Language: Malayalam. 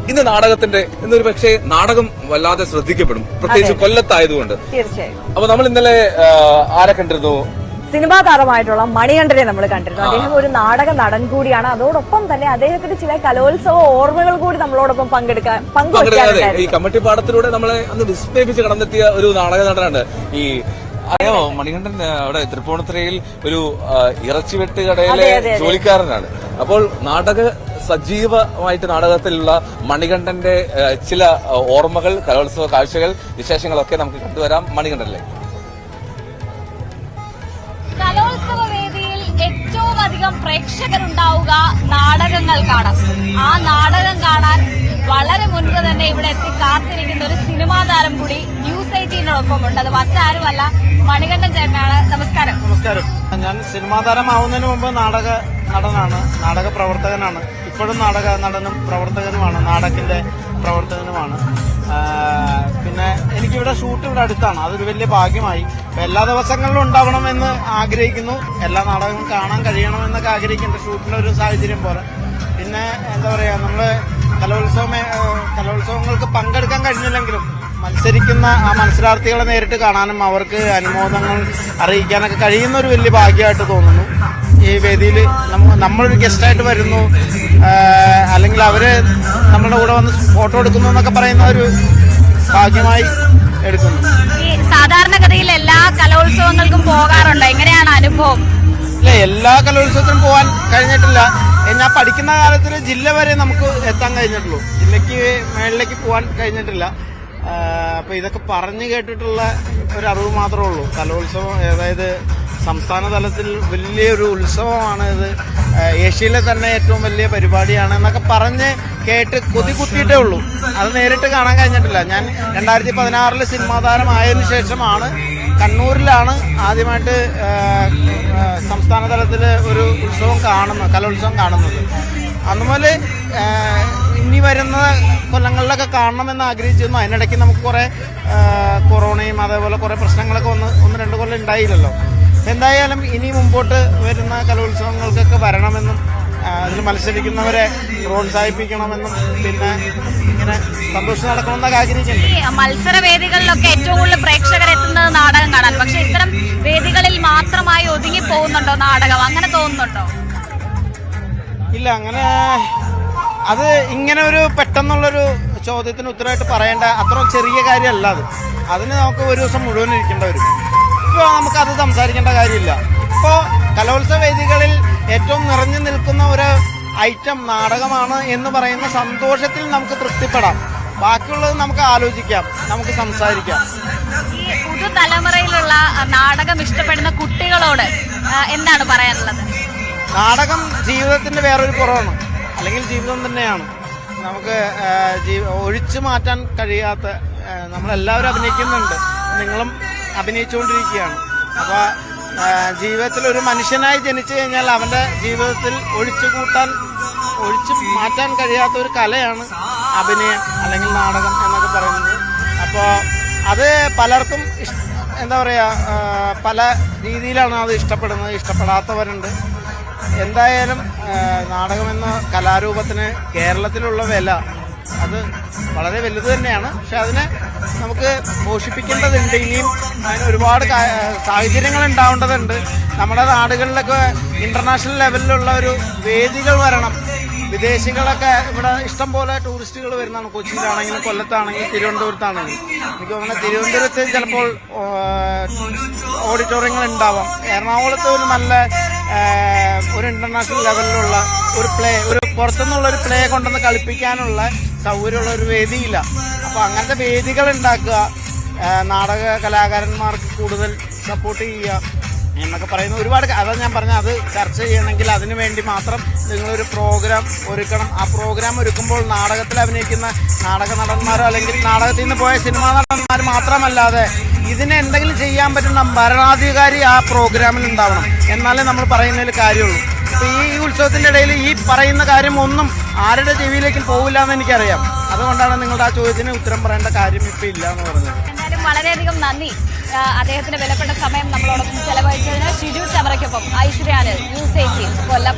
ഇന്ന് നാടകത്തിന്റെ ഇന്നൊരു പക്ഷേ നാടകം വല്ലാതെ ശ്രദ്ധിക്കപ്പെടും, പ്രത്യേകിച്ച് കൊല്ലത്തായതുകൊണ്ട്. തീർച്ചയായും. അപ്പൊ നമ്മൾ ഇന്നലെ ആരെ കണ്ടിരുന്നു? സിനിമാ താരമായിട്ടുള്ള മണികണ്ഠനെ നമ്മൾ കണ്ടിരുന്നു. അദ്ദേഹം ഒരു നാടക നടൻ കൂടിയാണ്. അതോടൊപ്പം തന്നെ അദ്ദേഹത്തിന്റെ ചില കലോത്സവ ഓർമ്മകൾ കൂടി നമ്മളോടൊപ്പം പങ്കുവയ്ക്കാറുണ്ടായിരുന്നു. ഈ കമ്മട്ടിപ്പാടത്തിലൂടെ നമ്മളെ അന്ന് വിസ്മയിപ്പിച്ച് കടന്നെത്തിയ ഒരു നാടക നടനാണ് ഈ മണികണ്ഠൻ. അവിടെ തൃപ്പൂണിത്തുറയിൽ ഒരു ഇറച്ചിവെട്ട് കടയിലെ ജോലിക്കാരനാണ്. അപ്പോൾ സജീവമായിട്ട് നാടകത്തിലുള്ള മണികണ്ഠന്റെ ചില ഓർമ്മകൾ, കലോത്സവ കാഴ്ചകൾ, വിശേഷങ്ങളൊക്കെ നമുക്ക് കണ്ടുവരാം മണികണ്ഠനിലെ. കലോത്സവ വേദിയിൽ ഏറ്റവും അധികം പ്രേക്ഷകരുണ്ടാവുക നാടകങ്ങൾക്കാണ്. ആ നാടകം കാണാൻ വളരെ മുൻപ് തന്നെ ഇവിടെ എത്തി കാത്തിരിക്കുന്ന ഒരു സിനിമാ താരം കൂടി ന്യൂസ് 18-നൊപ്പമുണ്ട്. അത് മറ്റാരുമല്ല, മണികണ്ഠൻ ചേട്ടനാണ്. നമസ്കാരം. നമസ്കാരം. ഞാൻ സിനിമാ താരമാവുന്നതിന് മുമ്പ് നാടക നടനാണ്, നാടക പ്രവർത്തകനാണ്. ഇപ്പോഴും നാടക നടനും പ്രവർത്തകനുമാണ്, നാടകത്തിന്റെ പ്രവർത്തകനുമാണ്. പിന്നെ എനിക്കിവിടെ ഷൂട്ട് ഇവിടെ അടുത്താണ്, അതൊരു വലിയ ഭാഗ്യമായി. എല്ലാ ദിവസങ്ങളിലും ഉണ്ടാവണമെന്ന് ആഗ്രഹിക്കുന്നു, എല്ലാ നാടകവും കാണാൻ കഴിയണമെന്നൊക്കെ ആഗ്രഹിക്കുന്നുണ്ട്, ഷൂട്ടിന്റെ ഒരു സാഹചര്യം പോലെ. പിന്നെ എന്താ പറയാ, നമ്മള് കലോത്സവങ്ങൾക്ക് പങ്കെടുക്കാൻ കഴിഞ്ഞില്ലെങ്കിലും മത്സരിക്കുന്ന ആ മത്സരാർത്ഥികളെ നേരിട്ട് കാണാനും അവർക്ക് അനുമോദങ്ങൾ അറിയിക്കാനൊക്കെ കഴിയുന്ന ഒരു വലിയ ഭാഗ്യമായിട്ട് തോന്നുന്നു. ഈ വേദിയിൽ നമ്മളൊരു ഗസ്റ്റായിട്ട് വരുന്നു, അല്ലെങ്കിൽ അവര് നമ്മളുടെ കൂടെ വന്ന് ഫോട്ടോ എടുക്കുന്നു എന്നൊക്കെ പറയുന്ന ഒരു ഭാഗ്യമായി എടുക്കുന്നു. സാധാരണഗതിയിൽ എല്ലാ കലോത്സവങ്ങൾക്കും പോകാറുണ്ട്, എങ്ങനെയാണ് അനുഭവം? ഇല്ല, എല്ലാ കലോത്സവത്തിനും പോകാൻ കഴിഞ്ഞിട്ടില്ല. ഞാൻ പഠിക്കുന്ന കാലത്തിൽ ജില്ല വരെ നമുക്ക് എത്താൻ കഴിഞ്ഞിട്ടുള്ളൂ, ജില്ലയ്ക്ക് മേളിലേക്ക് പോകാൻ കഴിഞ്ഞിട്ടില്ല. അപ്പൊ ഇതൊക്കെ പറഞ്ഞു കേട്ടിട്ടുള്ള ഒരു അറിവ് മാത്രമേ ഉള്ളൂ. കലോത്സവം അതായത് സംസ്ഥാന തലത്തിൽ വലിയൊരു ഉത്സവമാണ് ഇത്, ഏഷ്യയിലെ തന്നെ ഏറ്റവും വലിയ പരിപാടിയാണ് എന്നൊക്കെ പറഞ്ഞ് കേട്ട് കൊതി കുത്തിയിട്ടേ ഉള്ളൂ. അത് നേരിട്ട് കാണാൻ കഴിഞ്ഞിട്ടില്ല. ഞാൻ 2016 സിനിമാ താരമായതിനു ശേഷമാണ് കണ്ണൂരിലാണ് ആദ്യമായിട്ട് സംസ്ഥാന തലത്തിൽ ഒരു ഉത്സവം കാണുന്നത്, കലോത്സവം കാണുന്നത്. അതുപോലെ ഇനി വരുന്ന കൊല്ലങ്ങളിലൊക്കെ കാണണമെന്ന് ആഗ്രഹിച്ചിരുന്നു. അതിനിടയ്ക്ക് നമുക്ക് കുറെ കൊറോണയും അതേപോലെ കുറെ പ്രശ്നങ്ങളൊക്കെ ഒന്ന് രണ്ട് കൊല്ലം ഉണ്ടായില്ലല്ലോ. എന്തായാലും ഇനി മുമ്പോട്ട് വരുന്ന കലോത്സവങ്ങൾക്കൊക്കെ വരണമെന്നും അതിൽ മത്സരിക്കുന്നവരെ പ്രോത്സാഹിപ്പിക്കണമെന്നും പിന്നെ ഇങ്ങനെ സന്തോഷം നടക്കണമെന്നൊക്കെ ആഗ്രഹിക്കുന്നുണ്ട്. മത്സര വേദികളിലൊക്കെ ഏറ്റവും കൂടുതൽ പ്രേക്ഷകർ എത്തുന്നത് നാടകം കാണാൻ, പക്ഷെ ഇത്തരം വേദികളിൽ മാത്രമായി ഒതുങ്ങി പോകുന്നുണ്ടോ നാടകം? അങ്ങനെ തോന്നുന്നുണ്ടോ? ഇല്ല, അങ്ങനെ അത് ഇങ്ങനെ ഒരു പെട്ടെന്നുള്ളൊരു ചോദ്യത്തിന് ഉത്തരമായിട്ട് പറയേണ്ട അത്ര ചെറിയ കാര്യമല്ല അത്. അതിന് നമുക്ക് ഒരു ദിവസം മുഴുവൻ ഇരിക്കേണ്ട വരും. ഇപ്പോൾ നമുക്കത് സംസാരിക്കേണ്ട കാര്യമില്ല. ഇപ്പോൾ കലോത്സവ വേദികളിൽ ഏറ്റവും നിറഞ്ഞു നിൽക്കുന്ന ഒരു ഐറ്റം നാടകമാണ് എന്ന് പറയുന്ന സന്തോഷത്തിൽ നമുക്ക് തൃപ്തിപ്പെടാം. ബാക്കിയുള്ളത് നമുക്ക് ആലോചിക്കാം, നമുക്ക് സംസാരിക്കാം. ഈ പുതുതലമുറയിലുള്ള നാടകം ഇഷ്ടപ്പെടുന്ന കുട്ടികളോട് എന്താണ് പറയാനുള്ളത്? നാടകം ജീവിതത്തിന്റെ വേറൊരു പുറമാണ്, അല്ലെങ്കിൽ ജീവിതം തന്നെയാണ്. നമുക്ക് ഒഴിച്ചു മാറ്റാൻ കഴിയാത്ത, നമ്മളെല്ലാവരും അഭിനയിക്കുന്നുണ്ട്, നിങ്ങളും അഭിനയിച്ചുകൊണ്ടിരിക്കുകയാണ്. അപ്പോൾ ജീവിതത്തിൽ ഒരു മനുഷ്യനായി ജനിച്ചു കഴിഞ്ഞാൽ അവന്റെ ജീവിതത്തിൽ ഒഴിച്ചു മാറ്റാൻ കഴിയാത്ത ഒരു കലയാണ് അഭിനയം അല്ലെങ്കിൽ നാടകം എന്നൊക്കെ പറയുന്നത്. അപ്പോൾ അത് പലർക്കും എന്താ പറയുക, പല രീതിയിലാണ് അത് ഇഷ്ടപ്പെടുന്നത്, ഇഷ്ടപ്പെടാത്തവരുണ്ട്. എന്തായാലും നാടകമെന്ന കലാരൂപത്തിന് കേരളത്തിലുള്ള വില അത് വളരെ വലുത് തന്നെയാണ്. പക്ഷെ അതിനെ നമുക്ക് പോഷിപ്പിക്കേണ്ടതുണ്ട്. ഇനിയും അതിന് ഒരുപാട് സാഹചര്യങ്ങൾ ഉണ്ടാവേണ്ടതുണ്ട്. നമ്മുടെ നാടുകളിലൊക്കെ ഇന്റർനാഷണൽ ലെവലിലുള്ള ഒരു വേദികൾ വരണം. വിദേശികളൊക്കെ ഇവിടെ ഇഷ്ടം പോലെ ടൂറിസ്റ്റുകൾ വരുന്നതാണ്, കൊച്ചിയിലാണെങ്കിലും കൊല്ലത്താണെങ്കിലും തിരുവനന്തപുരത്താണെങ്കിലും. എനിക്ക് തോന്നുന്നത് തിരുവനന്തപുരത്ത് ചിലപ്പോൾ ഓഡിറ്റോറിയങ്ങൾ ഉണ്ടാവാം. എറണാകുളത്ത് ഒരു നല്ല ഒരു ഇന്റർനാഷണൽ ലെവലിലുള്ള ഒരു പുറത്തുനിന്നുള്ള ഒരു പ്ലേ കൊണ്ടുവന്ന് കളിപ്പിക്കാനുള്ള സൗകര്യമുള്ള ഒരു വേദിയില്ല. അപ്പോൾ അങ്ങനത്തെ വേദികൾ ഉണ്ടാക്കുക, നാടക കലാകാരന്മാർക്ക് കൂടുതൽ സപ്പോർട്ട് ചെയ്യുക എന്നൊക്കെ പറയുന്ന ഒരുപാട്. അതാണ് ഞാൻ പറഞ്ഞത്, അത് ചർച്ച ചെയ്യണമെങ്കിൽ അതിനു വേണ്ടി മാത്രം നിങ്ങളൊരു പ്രോഗ്രാം ഒരുക്കണം. ആ പ്രോഗ്രാം ഒരുക്കുമ്പോൾ നാടകത്തിൽ അഭിനയിക്കുന്ന നാടക നടന്മാരോ അല്ലെങ്കിൽ നാടകത്തിൽ നിന്ന് പോയ സിനിമാ നടന്മാർ മാത്രമല്ലാതെ ഇതിനെ എന്തെങ്കിലും ചെയ്യാൻ പറ്റുന്ന ഭരണാധികാരി ആ പ്രോഗ്രാമിൽ ഉണ്ടാവണം. എന്നാലേ നമ്മൾ പറയുന്നതിൽ കാര്യമുള്ളൂ. അപ്പോൾ ഈ ഉത്സവത്തിൻ്റെ ഇടയിൽ ഈ പറയുന്ന കാര്യം ഒന്നും ആരുടെ ചെവിയിലേക്കും പോവില്ല എന്ന് എനിക്കറിയാം. അതുകൊണ്ടാണ് നിങ്ങളുടെ ആ ചോദ്യത്തിന് ഉത്തരം പറയേണ്ട കാര്യം ഇപ്പം ഇല്ല എന്ന് പറഞ്ഞത്. എന്തായാലും വളരെയധികം നന്ദി. അദ്ദേഹത്തിന്റെ വിലപ്പെട്ട സമയം നമ്മളോടൊപ്പം ചെലവഴിച്ചതിന് ഷിജു ചമറയ്ക്കൊപ്പം ഐശ്വര്യാനിൽ ന്യൂസ് 18 കൊല്ലം.